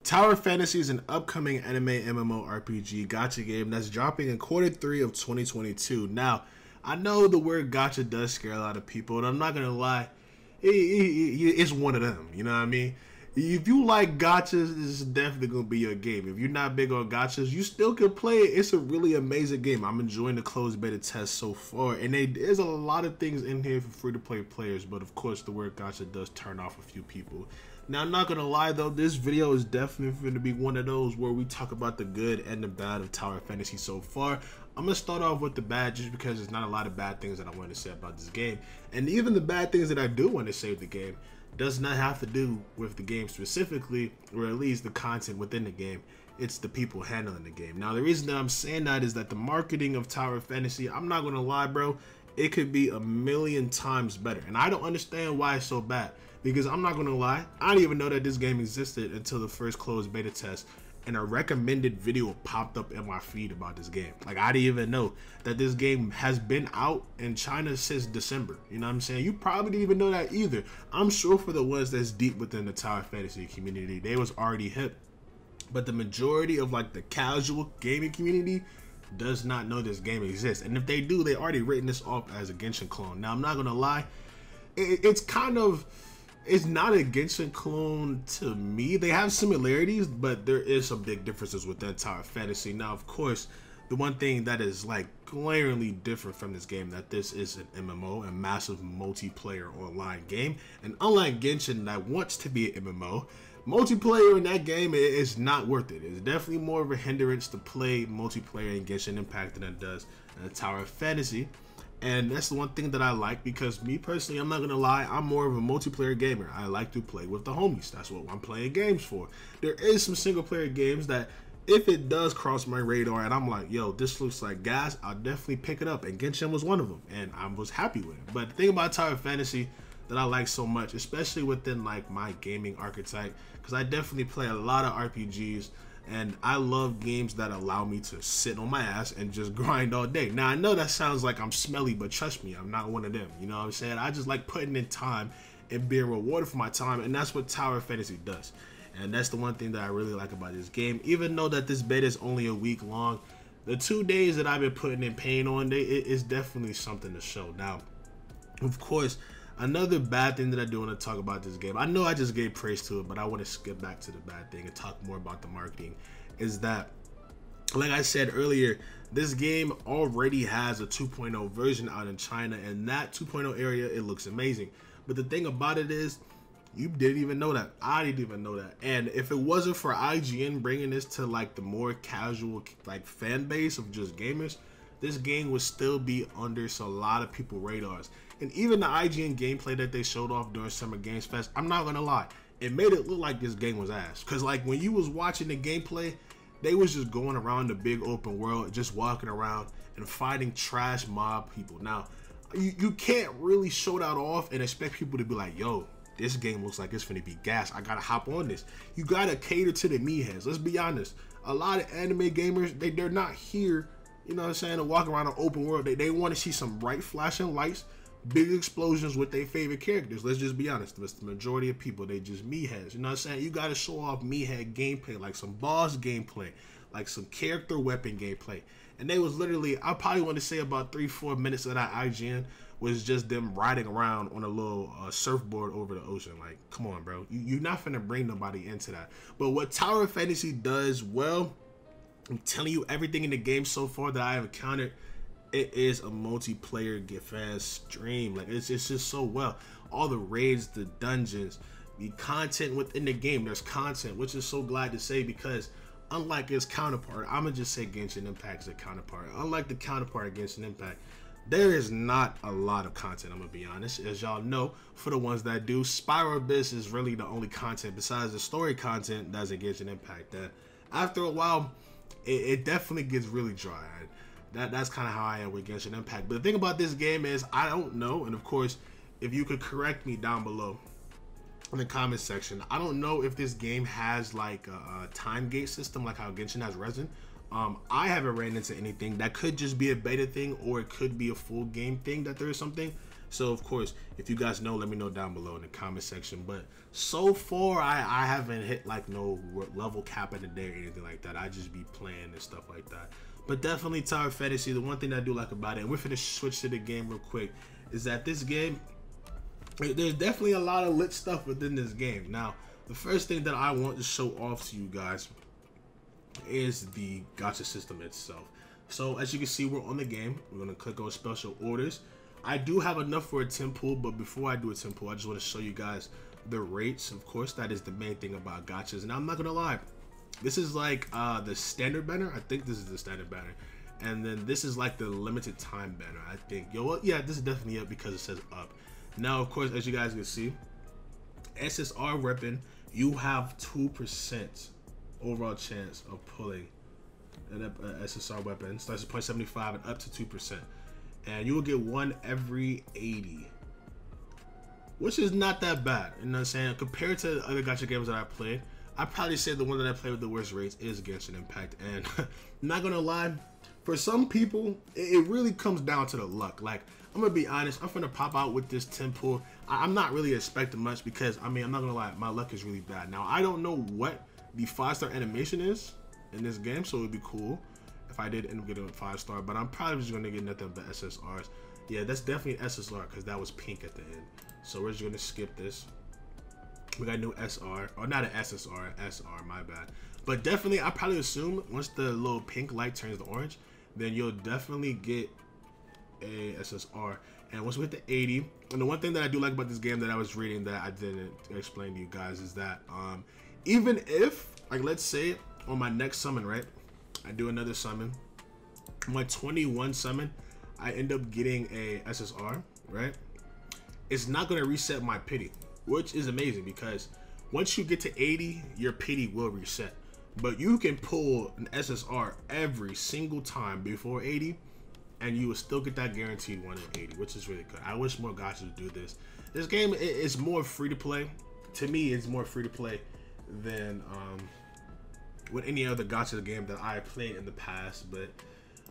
Tower Fantasy is an upcoming anime MMORPG gacha game that's dropping in Q3 of 2022. Now, I know the word gacha does scare a lot of people, and I'm not gonna lie, it's one of them. You know what I mean? If you like gachas, this is definitely gonna be your game. If you're not big on gachas, you still can play it. It's a really amazing game. I'm enjoying the closed beta test so far, and there's a lot of things in here for free-to-play players. But of course, the word gacha does turn off a few people. Now, I'm not gonna lie though, this video is definitely going to be one of those where we talk about the good and the bad of Tower Fantasy so far. I'm gonna start off with the bad just because there's not a lot of bad things that I want to say about this game, and even the bad things that I do want to say of the game does not have to do with the game specifically, or at least the content within the game. It's the people handling the game. Now, the reason that I'm saying that is that the marketing of Tower Fantasy, I'm not gonna lie, bro, it could be a million times better, and I don't understand why it's so bad. Because I'm not gonna lie, I didn't even know that this game existed until the first closed beta test, and a recommended video popped up in my feed about this game. Like, I didn't even know that this game has been out in China since December. You know what I'm saying? You probably didn't even know that either. I'm sure for the ones that's deep within the Tower Fantasy community, they was already hip. But the majority of like the casual gaming community does not know this game exists. And if they do, they already written this off as a Genshin clone. Now, I'm not gonna lie, it's not a Genshin clone to me. They have similarities, but there is some big differences within Tower Fantasy. Now, of course, the one thing that is like glaringly different from this game, that this is an MMO, a massive multiplayer online game. And unlike Genshin that wants to be an MMO, multiplayer in that game is not worth it. It's definitely more of a hindrance to play multiplayer in Genshin Impact than it does in Tower Fantasy. And that's the one thing that I like, because me personally, I'm not gonna lie, I'm more of a multiplayer gamer. I like to play with the homies. That's what I'm playing games for. There is some single player games that if it does cross my radar and I'm like, yo, this looks like gas, I'll definitely pick it up. And Genshin was one of them, and I was happy with it. But the thing about Tower Fantasy that I like so much, especially within like my gaming archetype, because I definitely play a lot of RPGs, and I love games that allow me to sit on my ass and just grind all day. Now, I know that sounds like I'm smelly, but trust me, I'm not one of them. You know what I'm saying? I just like putting in time and being rewarded for my time, and that's what Tower Fantasy does. And that's the one thing that I really like about this game. Even though that this beta is only a week long, the 2 days that I've been putting in pain on, it is definitely something to show. Now, of course, another bad thing that I do want to talk about this game, I know I just gave praise to it, but I want to skip back to the bad thing and talk more about the marketing, is that, like I said earlier, this game already has a 2.0 version out in China, and that 2.0 area, it looks amazing. But the thing about it is, you didn't even know that. I didn't even know that. And if it wasn't for IGN bringing this to like the more casual like fan base of just gamers, this game would still be under a lot of people's radars. And even the IGN gameplay that they showed off during Summer Games Fest, I'm not gonna lie, it made it look like this game was ass. Cause like when you was watching the gameplay, they was just going around the big open world, just walking around and fighting trash mob people. Now, you can't really show that off and expect people to be like, yo, this game looks like it's finna be gas, I gotta hop on this. You gotta cater to the meatheads. Let's be honest. A lot of anime gamers, they're not here, you know what I'm saying, to walk around an open world. They want to see some bright flashing lights, big explosions with their favorite characters. Let's just be honest. The majority of people, they just meatheads. You know what I'm saying? You got to show off meathead gameplay, like some boss gameplay, like some character weapon gameplay. And they was literally, I probably want to say about 3-4 minutes of that IGN was just them riding around on a little surfboard over the ocean. Like, come on, bro. You're not finna bring nobody into that. But what Tower Fantasy does well, I'm telling you, everything in the game so far that I have encountered, it is a multiplayer fan stream. Like, it's just so well. All the raids, the dungeons, the content within the game. There's content, which is so glad to say, because unlike its counterpart, I'm gonna just say Genshin Impact is a counterpart. Unlike the counterpart of Genshin Impact, there is not a lot of content, I'm gonna be honest. As y'all know, for the ones that do, Spiral Abyss is really the only content besides the story content that's in Genshin Impact. That after a while, it definitely gets really dry. That's kind of how I am with Genshin Impact. But the thing about this game is, I don't know, and of course, if you could correct me down below in the comment section, I don't know if this game has like a time gate system like how Genshin has resin. I haven't ran into anything. That could just be a beta thing, or it could be a full game thing that there is something. So of course, if you guys know, let me know down below in the comment section. But so far, I haven't hit like no level cap in the day or anything like that. I just be playing and stuff like that. But definitely Tower Fantasy, the one thing I do like about it, and we're finna switch to the game real quick, is that this game, there's definitely a lot of lit stuff within this game. Now, the first thing that I want to show off to you guys is the gacha system itself. So as you can see, we're on the game. We're gonna click on special orders. I do have enough for a 10 pool, but before I do a 10 pool, I just want to show you guys the rates. Of course, that is the main thing about gachas. And I'm not gonna lie, this is like the standard banner. I think this is the standard banner. And then this is like the limited time banner, I think. Yo, well, yeah, this is definitely up because it says up. Now, of course, as you guys can see, SSR weapon, you have 2% overall chance of pulling an SSR weapon. Starts at 0.75 and up to 2%. And you will get one every 80. Which is not that bad. You know what I'm saying? Compared to the other gacha games that I played, I'd probably say the one that I played with the worst rates is Genshin Impact. And I'm not gonna lie, for some people, it really comes down to the luck. Like, I'm gonna be honest, I'm gonna pop out with this 10 pool. I'm not really expecting much because, I mean, I'm not gonna lie, my luck is really bad. Now, I don't know what the 5-star animation is in this game, so it would be cool if I did end up getting a 5-star, but I'm probably just gonna get nothing but SSRs. Yeah, that's definitely an SSR because that was pink at the end. So we're just gonna skip this. We got a new SR, or not an SSR, an SR, my bad. But definitely, I probably assume once the little pink light turns to orange, then you'll definitely get a SSR. And once we hit the 80, and the one thing that I do like about this game that I was reading that I didn't explain to you guys is that even if, like, let's say on my next summon, right, I do another summon, my 21 summon, I end up getting a SSR, right? It's not gonna reset my pity, which is amazing because once you get to 80, your pity will reset. But you can pull an SSR every single time before 80, and you will still get that guaranteed one at 80, which is really good. I wish more gachas would do this. This game is more free to play. To me, it's more free to play than with any other gacha game that I played in the past. But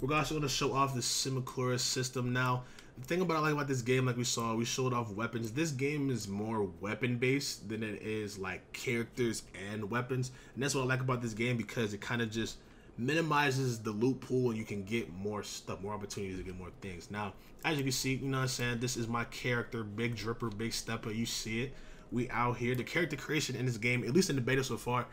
we're also going to show off the Simakura system now. The thing about I like about this game, like we showed off weapons. This game is more weapon based than it is like characters and weapons, and that's what I like about this game because it kind of just minimizes the loot pool and you can get more stuff, more opportunities to get more things. Now, as you can see, you know what I'm saying, this is my character, Big Dripper, Big Stepper. You see it, we out here. The character creation in this game, at least in the beta so far,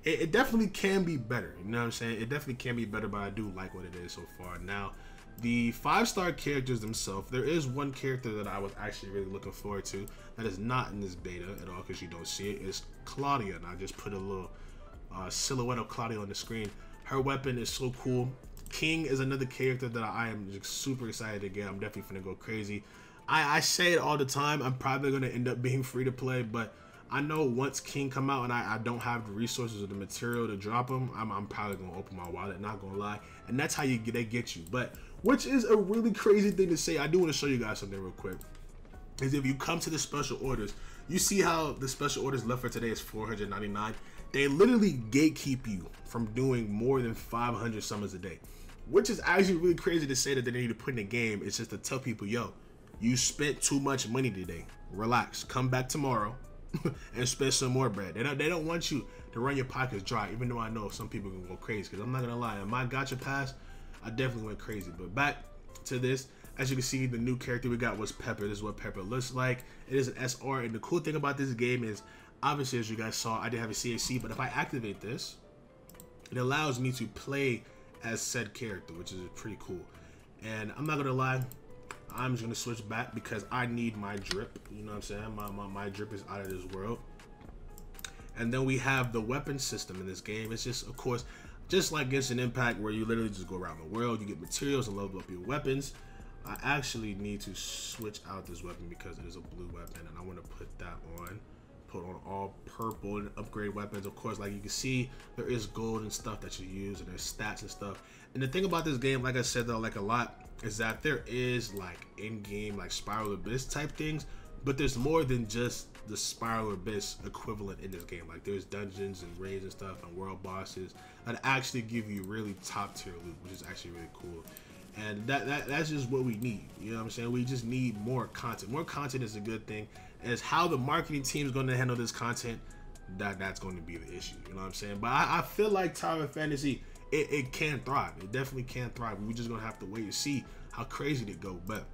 it definitely can be better. You know what I'm saying? It definitely can be better, but I do like what it is so far. Now, the 5-star characters themselves, there is one character that I was actually really looking forward to that is not in this beta at all because you don't see it. It's Claudia, and I just put a little silhouette of Claudia on the screen. Her weapon is so cool. King is another character that I am just super excited to get. I'm definitely finna go crazy. I say it all the time. I'm probably gonna end up being free to play, but I know once King come out and I don't have the resources or the material to drop him, I'm probably gonna open my wallet, not gonna lie. And that's how they get you. But which is a really crazy thing to say. I do want to show you guys something real quick. Is if you come to the special orders, you see how the special orders left for today is 499. They literally gatekeep you from doing more than 500 summons a day, which is actually really crazy to say that they need to put in the game. It's just to tell people, yo, you spent too much money today. Relax, come back tomorrow and spend some more bread. They don't want you to run your pockets dry, even though I know some people can go crazy. Because I'm not gonna lie, in my gacha pass, I definitely went crazy. But back to this, as you can see, the new character we got was Pepper. This is what Pepper looks like. It is an SR, and the cool thing about this game is, obviously, as you guys saw, I did have a CAC, but if I activate this, it allows me to play as said character, which is pretty cool. And I'm not gonna lie, I'm just gonna switch back because I need my drip. You know what I'm saying? My drip is out of this world. And then we have the weapon system in this game. It's just, of course, just like Genshin Impact, where you literally just go around the world, you get materials and level up your weapons. I actually need to switch out this weapon because it is a blue weapon, and I want to put that on. Put on all purple and upgrade weapons. Of course, like you can see, there is gold and stuff that you use, and there's stats and stuff. And the thing about this game, like I said, that I like a lot, is that there is like in-game like Spiral Abyss type things, but there's more than just the Spiral Abyss equivalent in this game. Like there's dungeons and raids and stuff and world bosses that actually give you really top tier loot, which is actually really cool. And that's just what we need. You know what I'm saying? We just need more content. More content is a good thing. As how the marketing team is going to handle this content, that's going to be the issue. You know what I'm saying? But I feel like Tower Fantasy, it can thrive. It definitely can thrive. We're just going to have to wait and see how crazy they go. But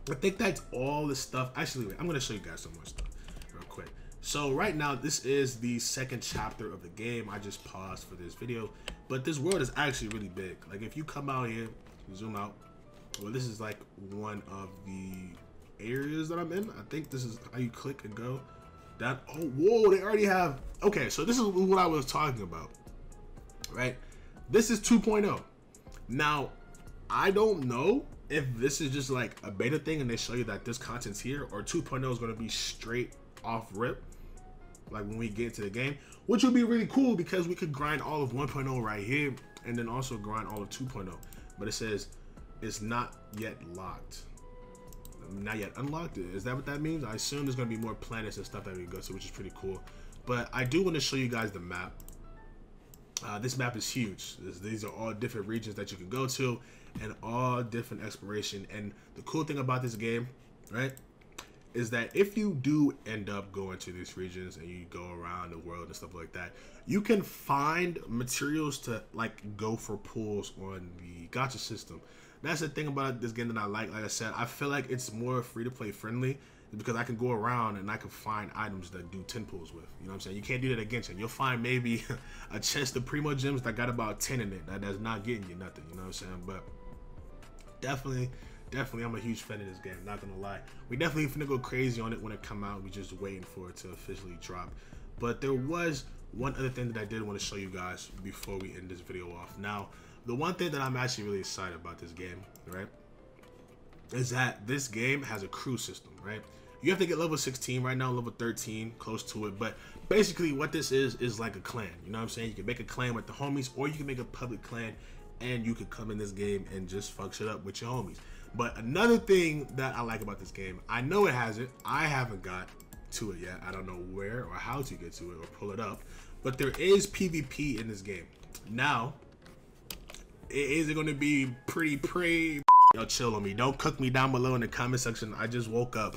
I think that's all the stuff. Actually, wait, I'm going to show you guys some more stuff real quick. So right now, this is the second chapter of the game. I just paused for this video. But this world is actually really big. Like, if you come out here, zoom out. Well, this is like one of the areas that I'm in. I think this is how you click and go. That, oh, whoa, they already have. Okay, so this is what I was talking about, right? This is 2.0. Now, I don't know if this is just like a beta thing and they show you that this content's here, or 2.0 is going to be straight off rip, like when we get to the game, which would be really cool because we could grind all of 1.0 right here and then also grind all of 2.0. But it says it's not yet locked. Not yet unlocked. Is that what that means? I assume there's going to be more planets and stuff that we can go to, which is pretty cool. But I do want to show you guys the map. This map is huge. These are all different regions that you can go to and all different exploration. And the cool thing about this game, right, is that if you do end up going to these regions and you go around the world and stuff like that, you can find materials to like go for pulls on the gacha system. That's the thing about this game that I like. Like I said, I feel like it's more free-to-play friendly because I can go around and I can find items that do 10 pulls with. You know what I'm saying? You can't do that against it. You'll find maybe a chest of Primo gems that got about 10 in it. That's not getting you nothing. You know what I'm saying? But definitely, I'm a huge fan of this game. Not gonna lie. We definitely finna go crazy on it when it come out. We just waiting for it to officially drop. But there was one other thing that I did want to show you guys before we end this video off. Now, the one thing that I'm actually really excited about this game, right, is that this game has a crew system, right? You have to get level 16 right now, level 13, close to it. But basically what this is like a clan. You know what I'm saying? You can make a clan with the homies, or you can make a public clan and you could come in this game and just fuck shit up with your homies. But another thing that I like about this game, I know it has it. I haven't got to it yet. I don't know where or how to get to it or pull it up. But there is PvP in this game. Now, is it going to be pretty yo, chill on me. Don't cook me down below in the comment section. I just woke up.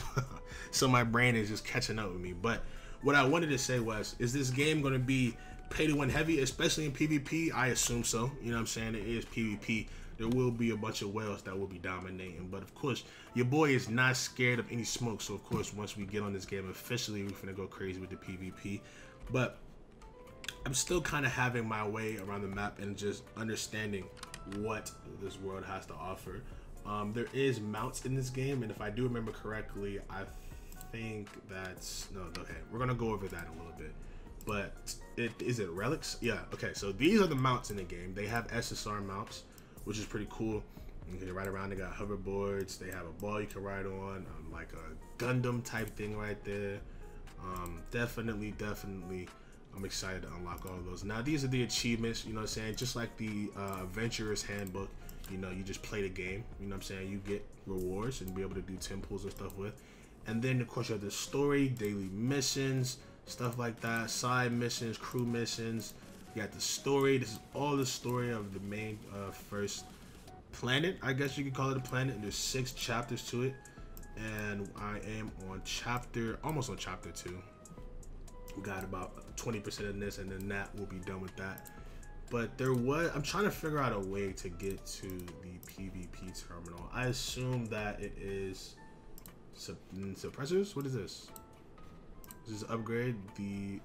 So my brain is just catching up with me. But what I wanted to say was, is this game going to be pay to win heavy, especially in PvP? I assume so. You know what I'm saying? It is PvP. There will be a bunch of whales that will be dominating. But of course, your boy is not scared of any smoke. So of course, once we get on this game officially, we're finna go crazy with the PvP. But I'm still kind of having my way around the map and just understanding what this world has to offer. There is mounts in this game, and if I do remember correctly, I think that's no, okay, we're gonna go over that a little bit. But is it relics? Yeah, okay, so these are the mounts in the game. They have SSR mounts, which is pretty cool. You can ride around. They got hoverboards. They have a ball you can ride on, like a Gundam type thing right there. Definitely I'm excited to unlock all of those. Now these are the achievements, you know what I'm saying? Just like the Adventurer's Handbook, you know, you just play the game, you know what I'm saying? You get rewards and be able to do 10 pulls and stuff with. And then of course you have the story, daily missions, stuff like that, side missions, crew missions. You got the story. This is all the story of the main first planet, I guess you could call it a planet. And there's 6 chapters to it. And I am on almost on chapter 2. We got about 20% in this, and then that will be done with that. But I'm trying to figure out a way to get to the PvP terminal. I assume that it is suppressors. What is this? This is upgrade the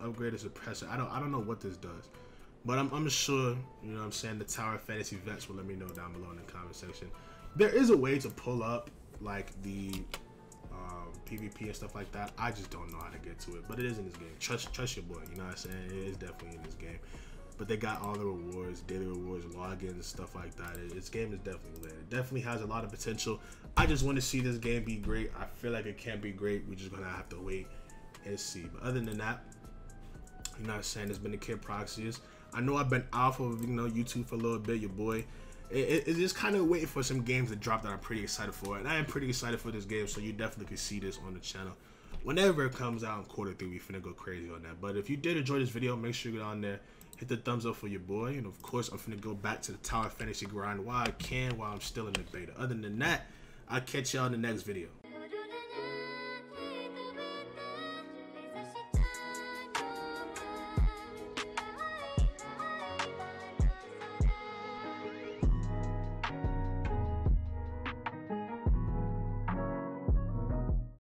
suppressor. I don't know what this does, but I'm sure, you know what I'm saying, the Tower Fantasy vets will let me know down below in the comment section. There is a way to pull up like the PvP and stuff like that. I just don't know how to get to it, but it is in this game. Trust your boy, you know what I'm saying? It is definitely in this game. But they got all the rewards, daily rewards, logins, stuff like that. This game is definitely lit. It definitely has a lot of potential. I just want to see this game be great. I feel like it can be great. We're just gonna have to wait and see. But other than that, you know what I'm saying, it's been the Kid Proxius. I know I've been off of, you know, YouTube for a little bit, your boy. It's just kind of waiting for some games to drop that I'm pretty excited for, and I am pretty excited for this game, so you definitely can see this on the channel whenever it comes out in Q3. We finna go crazy on that. But if you did enjoy this video, make sure you get on there, hit the thumbs up for your boy. And of course, I'm finna go back to the tower fantasy grind while I can, while I'm still in the beta. Other than that, I'll catch y'all in the next video.